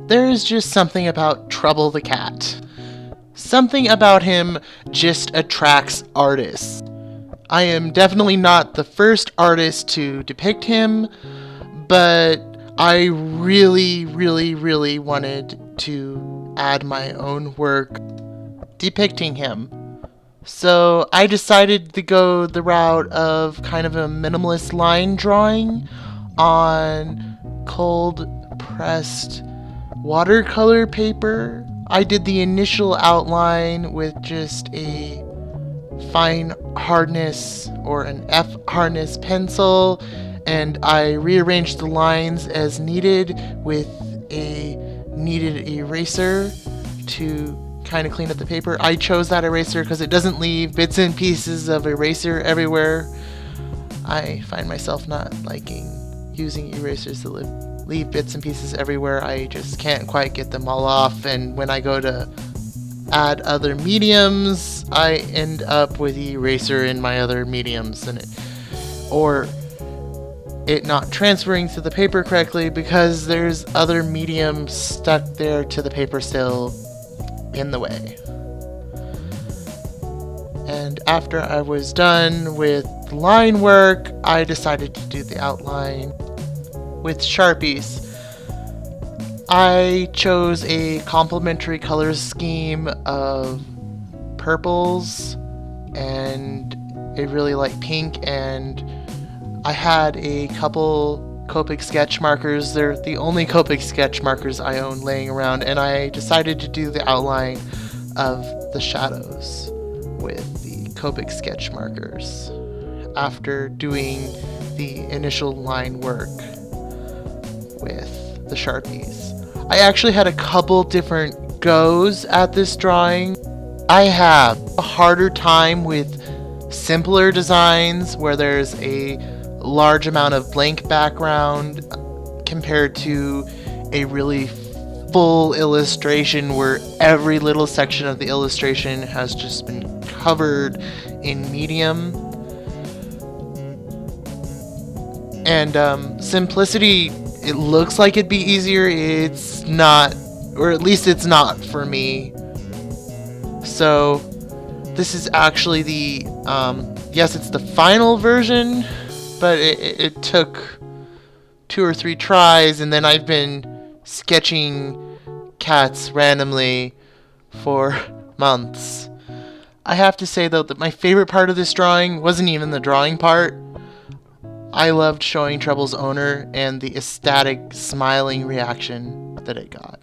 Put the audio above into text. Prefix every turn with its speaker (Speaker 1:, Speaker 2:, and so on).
Speaker 1: There is just something about Trouble the cat. Something about him just attracts artists. I am definitely not the first artist to depict him, but I really wanted to add my own work depicting him. So I decided to go the route of kind of a minimalist line drawing on cold pressed watercolor paper. I did the initial outline with just a fine hardness or an F hardness pencil, and I rearranged the lines as needed with a kneaded eraser to kind of clean up the paper. I chose that eraser because it doesn't leave bits and pieces of eraser everywhere. I find myself not liking using erasers to leave bits and pieces everywhere. I just can't quite get them all off, and when I go to add other mediums, I end up with eraser in my other mediums, and it not transferring to the paper correctly because there's other mediums stuck there to the paper still in the way. And after I was done with line work, I decided to do the outline with Sharpies. I chose a complementary color scheme of purples and a really light pink, and I had a couple Copic sketch markers. They're the only Copic sketch markers I own laying around, and I decided to do the outline of the shadows with the Copic sketch markers after doing the initial line work with the Sharpies. I actually had a couple different goes at this drawing. I have a harder time with simpler designs where there's a large amount of blank background compared to a really full illustration where every little section of the illustration has just been covered in medium. And simplicity, it looks like it'd be easier. It's not, or at least it's not for me. So this is actually the, yes, it's the final version, but it took 2 or 3 tries, and then I've been sketching cats randomly for months. I have to say, though, that my favorite part of this drawing wasn't even the drawing part. I loved showing Trouble's owner and the ecstatic, smiling reaction that it got.